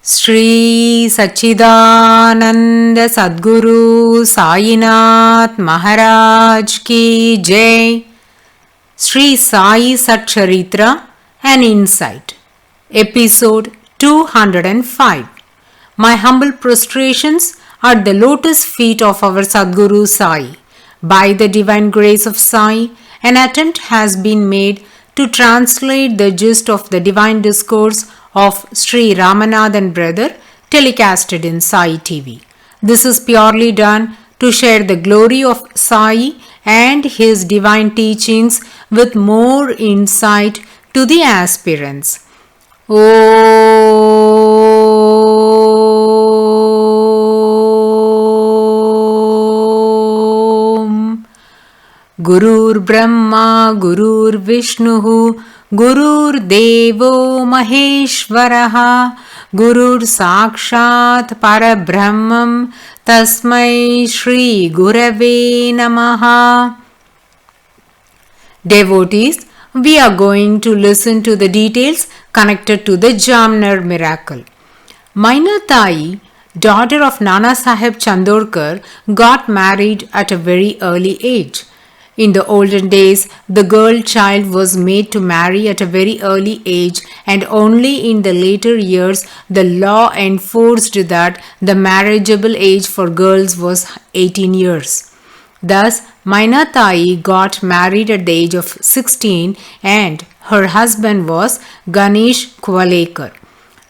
Sri Sachidananda Sadguru Sainath Maharaj Ki Jai. Sri Sai SATCHARITRA, an insight. Episode 205. My humble prostrations at the lotus feet of our Sadguru Sai. By the divine grace of Sai, an attempt has been made to translate the gist of the divine discourse of Sri Ramanathan brother telecasted in Sai TV. This is purely done to share the glory of Sai and his divine teachings with more insight to the aspirants. Om Gurur Brahma Gurur Vishnu Gurur Devo Maheshwaraha Gurur Sakshat Parabrahmam Tasmai Shri Gurave Namaha. Devotees, we are going to listen to the details connected to the Jamner miracle. Mainatai, daughter of Nana Sahib Chandorkar, got married at a very early age. In the olden days, the girl child was made to marry at a very early age, and only in the later years the law enforced that the marriageable age for girls was 18 years. Thus, Mainatai got married at the age of 16 and her husband was Ganesh Kuvalekar.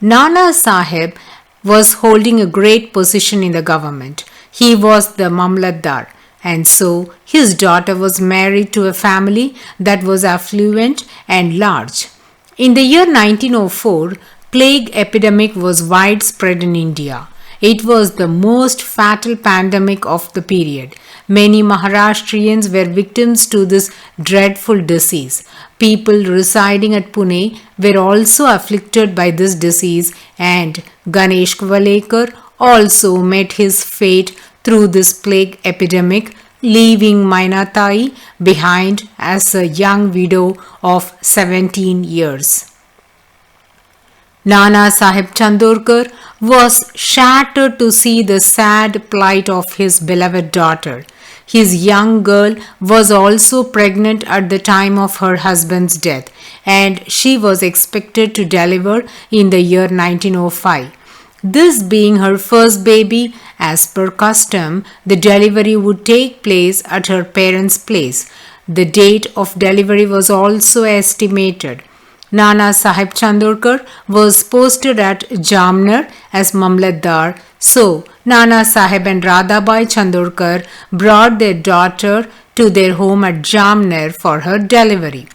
Nana Sahib was holding a great position in the government. He was the Mamlatdar. And so his daughter was married to a family that was affluent and large. In the year 1904, plague epidemic was widespread in India. It was the most fatal pandemic of the period. Many Maharashtrians were victims to this dreadful disease. People residing at Pune were also afflicted by this disease, and Ganesh Kuvalekar also met his fate through this plague epidemic, leaving Mainatai behind as a young widow of 17 years. Nana Sahib Chandorkar was shattered to see the sad plight of his beloved daughter. His young girl was also pregnant at the time of her husband's death, and she was expected to deliver in the year 1905. This being her first baby, as per custom, the delivery would take place at her parents' place. The date of delivery was also estimated. Nana Sahib Chandorkar was posted at Jamner as Mamlatdar, so Nana Sahib and Radhabai Chandorkar brought their daughter to their home at Jamner for her delivery.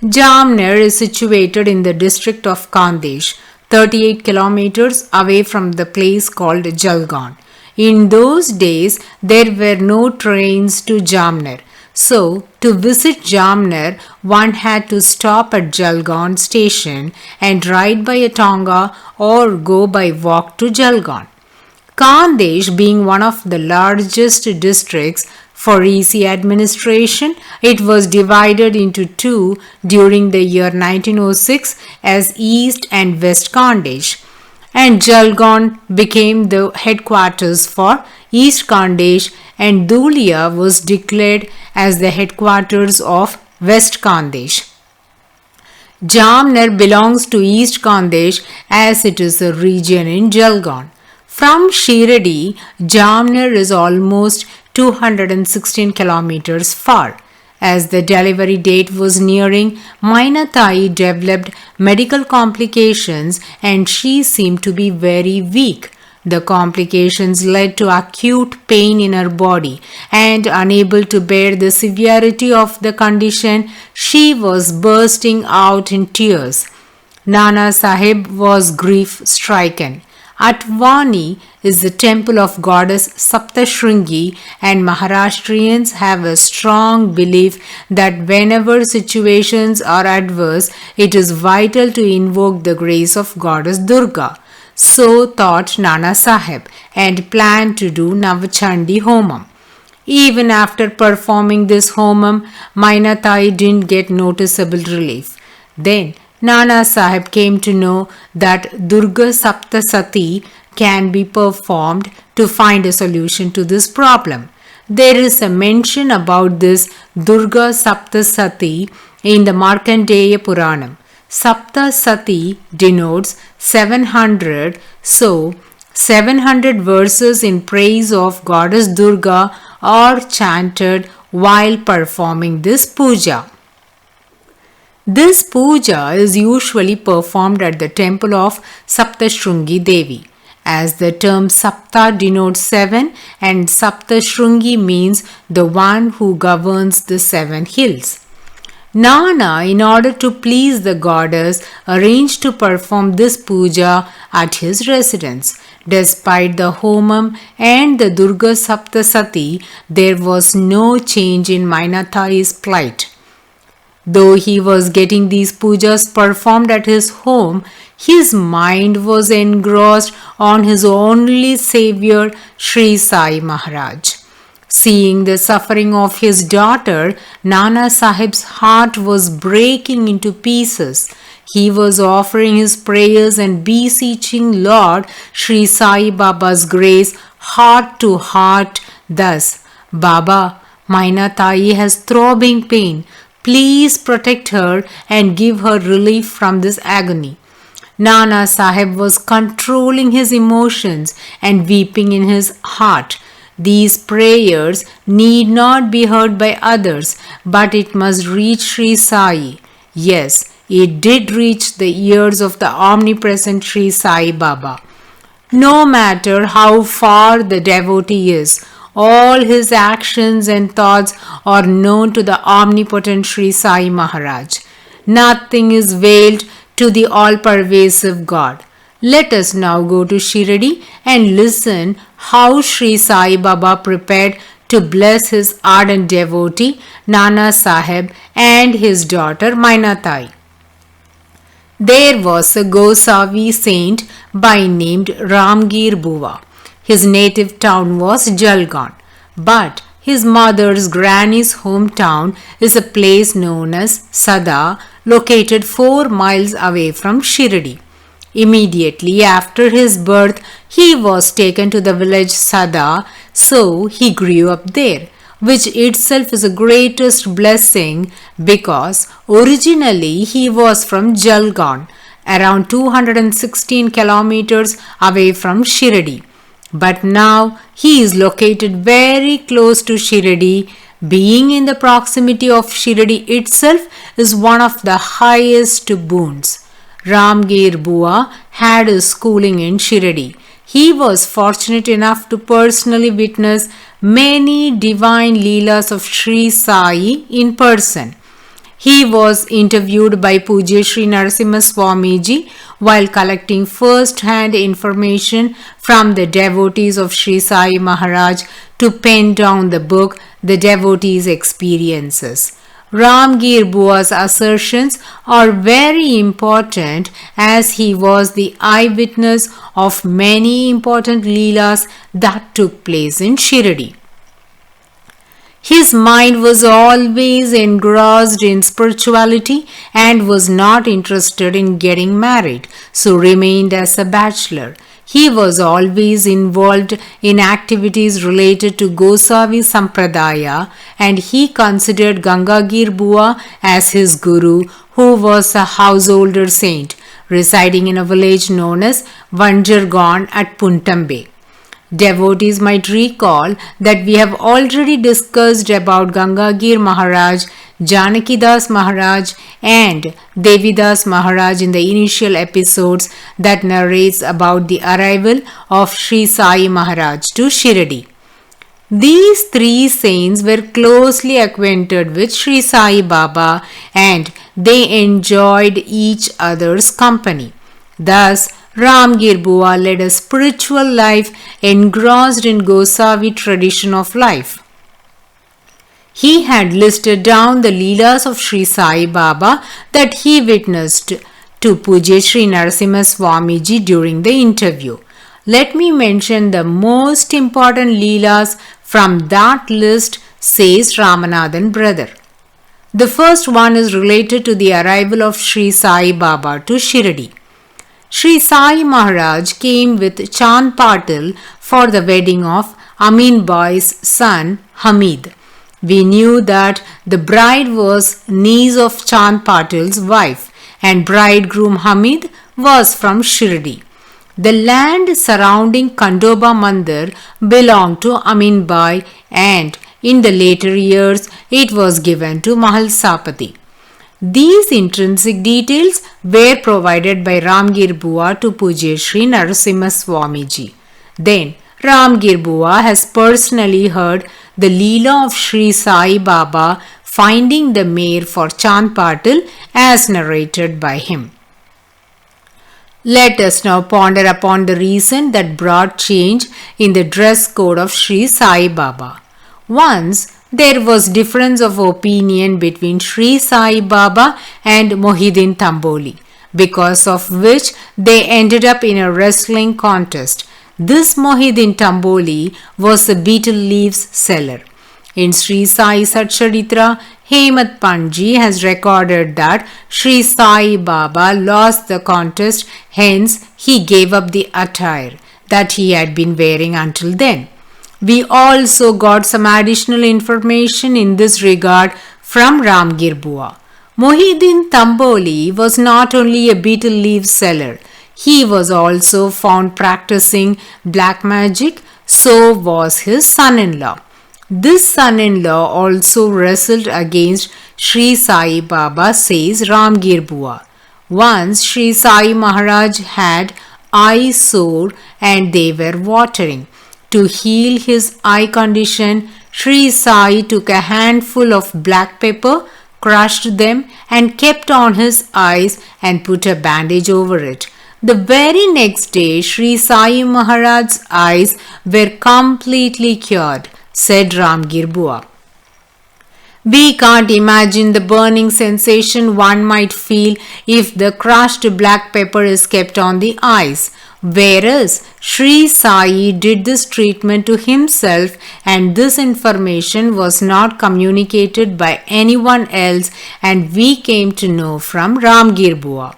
Jamner is situated in the district of Khandesh, 38 kilometers away from the place called Jalgaon. In those days, there were no trains to Jamner. So, to visit Jamner, one had to stop at Jalgaon station and ride by a tonga or go by walk to Jalgaon. Khandesh being one of the largest districts, for easy administration, it was divided into two during the year 1906 as East and West Khandesh, and Jalgaon became the headquarters for East Khandesh, and Dhulia was declared as the headquarters of West Khandesh. Jamner belongs to East Khandesh as it is a region in Jalgaon. From Shiradi, Jamner is almost 216 kilometers far. As the delivery date was nearing, Mainatai developed medical complications and she seemed to be very weak. The complications led to acute pain in her body, and unable to bear the severity of the condition, she was bursting out in tears. Nana Sahib was grief-stricken. At Vani is the temple of goddess Saptashringi, and Maharashtrians have a strong belief that whenever situations are adverse, it is vital to invoke the grace of goddess Durga. So thought Nana Sahib and planned to do Navachandi Homam. Even after performing this Homam, Mainatai didn't get noticeable relief. Then Nana Sahib came to know that Durga Saptasati can be performed to find a solution to this problem. There is a mention about this Durga Saptasati in the Markandeya Puranam. Saptasati denotes 700, so 700 verses in praise of Goddess Durga are chanted while performing this puja. This puja is usually performed at the temple of Saptashrungi Devi. As the term Sapta denotes 7 and Saptashrungi means the one who governs the 7 hills. Nana, in order to please the goddess, arranged to perform this puja at his residence. Despite the Homam and the Durga Saptasati, there was no change in Mainatai's plight. Though he was getting these pujas performed at his home, his mind was engrossed on his only savior, Sri Sai Maharaj. Seeing the suffering of his daughter, Nana Sahib's heart was breaking into pieces. He was offering his prayers and beseeching Lord Sri Sai Baba's grace heart to heart thus, Baba, Mainatai has throbbing pain. Please protect her and give her relief from this agony. Nana Sahib was controlling his emotions and weeping in his heart. These prayers need not be heard by others, but it must reach Sri Sai. Yes, it did reach the ears of the omnipresent Sri Sai Baba. No matter how far the devotee is, all his actions and thoughts are known to the omnipotent Sri Sai Maharaj. Nothing is veiled to the all-pervasive God. Let us now go to Shirdi and listen how Sri Sai Baba prepared to bless his ardent devotee Nana Sahib and his daughter Mainatai. There was a Gosavi saint by named Ramgir Buva. His native town was Jalgaon, but his mother's granny's hometown is a place known as Sada, located 4 miles away from Shirdi. Immediately after his birth, he was taken to the village Sada, so he grew up there, which itself is a greatest blessing because originally he was from Jalgaon, around 216 kilometers away from Shirdi. But now he is located very close to Shirdi. Being in the proximity of Shirdi itself is one of the highest boons. Ramgir Bua had his schooling in Shirdi. He was fortunate enough to personally witness many divine leelas of Sri Sai in person. He was interviewed by Pujya Sri Narasimha Swamiji while collecting first-hand information from the devotees of Sri Sai Maharaj to pen down the book The Devotees' Experiences. Ramgir Bua's assertions are very important as he was the eyewitness of many important leelas that took place in Shirdi. His mind was always engrossed in spirituality and was not interested in getting married, so remained as a bachelor. He was always involved in activities related to Gosavi Sampradaya, and he considered Gangagir Bua as his guru, who was a householder saint residing in a village known as Vanjargaon at Puntambe. Devotees might recall that we have already discussed about Gangagir Maharaj, Janakidas Maharaj and Devidas Maharaj in the initial episodes that narrates about the arrival of Sri Sai Maharaj to Shirdi. These 3 saints were closely acquainted with Sri Sai Baba and they enjoyed each other's company. Thus, Ramgir Bua led a spiritual life engrossed in Gosavi tradition of life. He had listed down the leelas of Sri Sai Baba that he witnessed to Pujya Sri Narasimha Swamiji during the interview. Let me mention the most important leelas from that list, says Ramanathan brother. The first one is related to the arrival of Sri Sai Baba to Shirdi. Sri Sai Maharaj came with Chand Patil for the wedding of Amin Bai's son Hamid. We knew that the bride was niece of Chand Patil's wife and bridegroom Hamid was from Shirdi. The land surrounding Kandoba Mandir belonged to Amin Bai and in the later years it was given to Mahalsapati. These intrinsic details were provided by Ramgir Bua to Pujya Sri Narasimha Swamiji. Then Ramgir Bua has personally heard the Leela of Sri Sai Baba finding the mare for Chand Patil as narrated by him. Let us now ponder upon the reason that brought change in the dress code of Sri Sai Baba. Once there was difference of opinion between Sri Sai Baba and Mohidin Tamboli, because of which they ended up in a wrestling contest. This Mohidin Tamboli was a betel leaves seller. In Sri Sai SATCHARITRA, Hemat Panji has recorded that Sri Sai Baba lost the contest, hence he gave up the attire that he had been wearing until then. We also got some additional information in this regard from Ramgir Bua. Mohidin Tamboli was not only a betel leaf seller, he was also found practicing black magic, so was his son-in-law. This son-in-law also wrestled against Sri Sai Baba, says Ramgir Bua. Once Sri Sai Maharaj had eye sore and they were watering. To heal his eye condition, Sri Sai took a handful of black pepper, crushed them and kept on his eyes and put a bandage over it. The very next day, Sri Sai Maharaj's eyes were completely cured, said Ramgir Bua. We can't imagine the burning sensation one might feel if the crushed black pepper is kept on the eyes. Whereas Sri Sai did this treatment to himself and this information was not communicated by anyone else and we came to know from Ramgir Bua.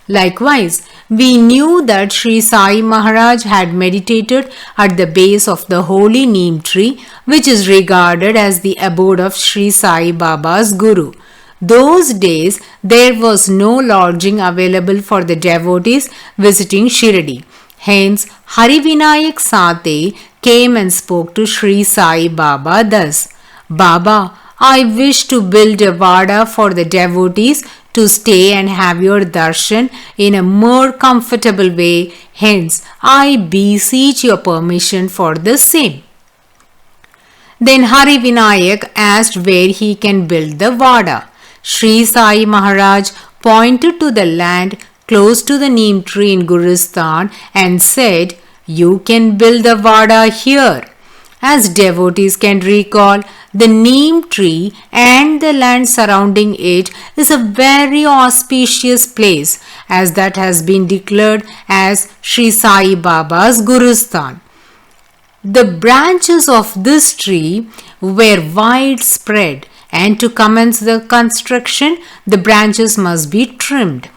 Likewise, we knew that Sri Sai Maharaj had meditated at the base of the holy neem tree, which is regarded as the abode of Sri Sai Baba's Guru. Those days, there was no lodging available for the devotees visiting Shirdi. Hence, Harivinayak Sate came and spoke to Sri Sai Baba thus, Baba, I wish to build a vada for the devotees to stay and have your darshan in a more comfortable way. Hence, I beseech your permission for the same. Then Harivinayak asked where he can build the vada. Sri Sai Maharaj pointed to the land close to the neem tree in Guristan and said, you can build the vada here. As devotees can recall, the neem tree and the land surrounding it is a very auspicious place, as that has been declared as Sri Sai Baba's Guristan. The branches of this tree were widespread, and to commence the construction, the branches must be trimmed.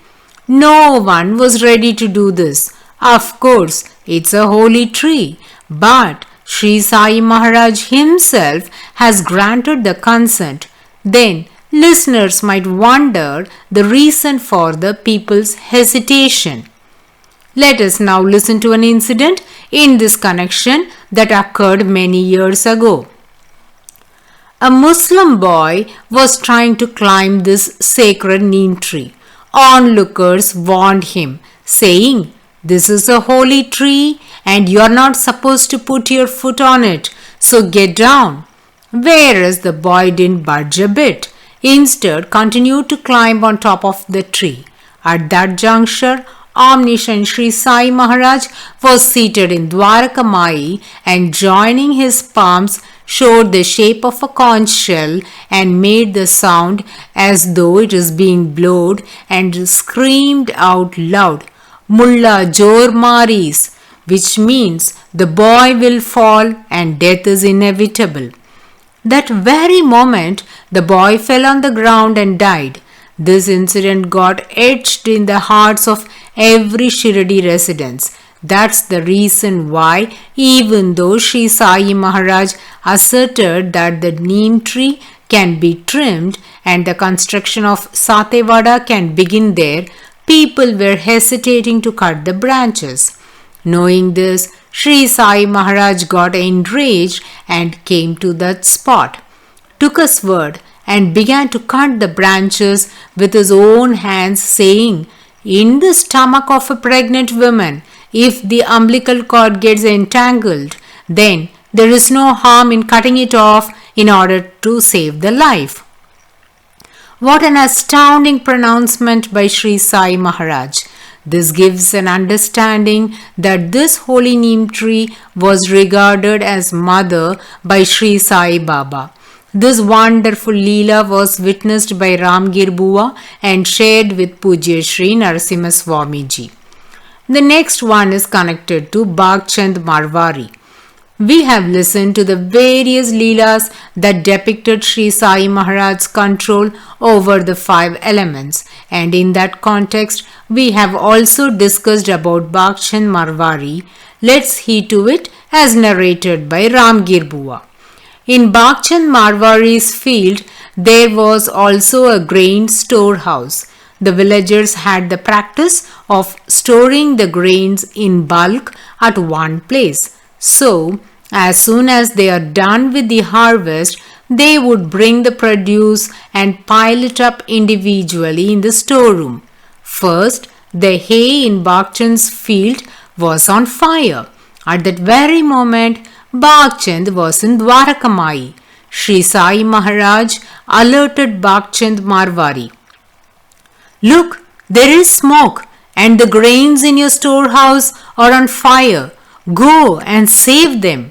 No one was ready to do this. Of course, it's a holy tree, but Sri Sai Maharaj himself has granted the consent. Then listeners might wonder the reason for the people's hesitation. Let us now listen to an incident in this connection that occurred many years ago. A Muslim boy was trying to climb this sacred neem tree. Onlookers warned him, saying, this is a holy tree and you are not supposed to put your foot on it, so get down. Whereas the boy didn't budge a bit, instead continued to climb on top of the tree. At that juncture, omniscient Sri Sai Maharaj was seated in Dwarakamai and joining his palms showed the shape of a conch shell and made the sound as though it is being blown and screamed out loud, Mulla Jor Maris, which means the boy will fall and death is inevitable. That very moment, the boy fell on the ground and died. This incident got etched in the hearts of every Shirdi resident. That's the reason why, even though Sri Sai Maharaj asserted that the neem tree can be trimmed and the construction of Satevada can begin there, people were hesitating to cut the branches. Knowing this, Sri Sai Maharaj got enraged and came to that spot, took a sword and began to cut the branches with his own hands, saying, "In the stomach of a pregnant woman, if the umbilical cord gets entangled, then there is no harm in cutting it off in order to save the life." What an astounding pronouncement by Sri Sai Maharaj. This gives an understanding that this holy neem tree was regarded as mother by Sri Sai Baba. This wonderful Leela was witnessed by Ramgir Bua and shared with Pujya Sri Narasimha Swamiji. The next one is connected to Bhagchand Marwari. We have listened to the various Leelas that depicted Sri Sai Maharaj's control over the 5 elements, and in that context, we have also discussed about Bhagchand Marwari. Let's heed to it as narrated by Ramgir Bua. In Bhagchand Marwari's field, there was also a grain storehouse. The villagers had the practice of storing the grains in bulk at one place. So, as soon as they are done with the harvest, they would bring the produce and pile it up individually in the storeroom. First, the hay in Bhagchand's field was on fire. At that very moment, Bhagchand was in Dwarakamai. Sri Sai Maharaj alerted Bhagchand Marwari. "Look, there is smoke and the grains in your storehouse are on fire. Go and save them."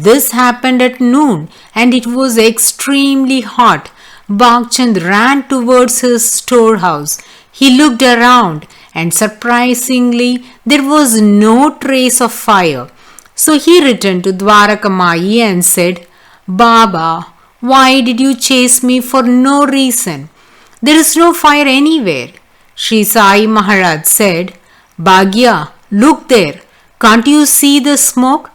This happened at noon and it was extremely hot. Bhagchand ran towards his storehouse. He looked around and surprisingly there was no trace of fire. So he returned to Dwarakamai and said, "Baba, why did you chase me for no reason? There is no fire anywhere." Sri Sai Maharaj said, "Bhagya, look there. Can't you see the smoke?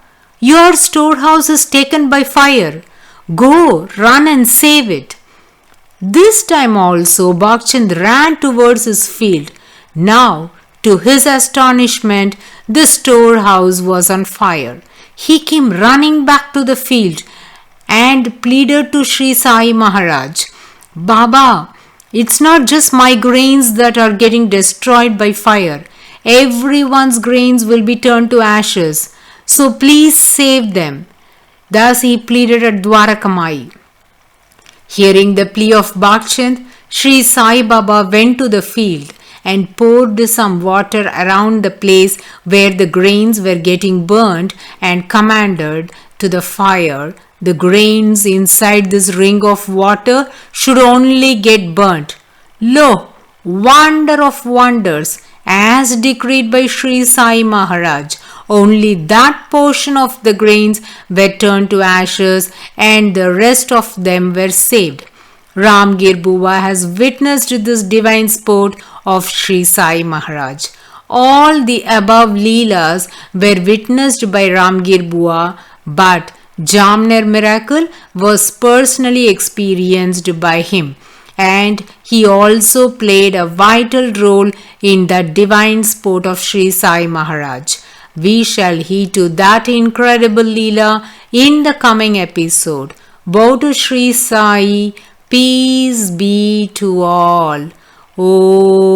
Your storehouse is taken by fire. Go, run and save it." This time also Bhagchand ran towards his field. Now, to his astonishment, the storehouse was on fire. He came running back to the field and pleaded to Sri Sai Maharaj, "Baba, it's not just my grains that are getting destroyed by fire. Everyone's grains will be turned to ashes. So please save them." Thus he pleaded at Dwarakamai. Hearing the plea of Bhagchand, Sri Sai Baba went to the field and poured some water around the place where the grains were getting burned and commanded to the fire, "The grains inside this ring of water should only get burnt." Lo, wonder of wonders, as decreed by Sri Sai Maharaj, only that portion of the grains were turned to ashes and the rest of them were saved. Ramgir Bua has witnessed this divine sport of Sri Sai Maharaj. All the above Leelas were witnessed by Ramgir Bua, but Jamner miracle was personally experienced by him, and he also played a vital role in the divine sport of Sri Sai Maharaj. We shall heed to that incredible Leela in the coming episode. Bow to Sri Sai, peace be to all. Om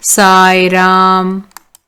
Sai Ram.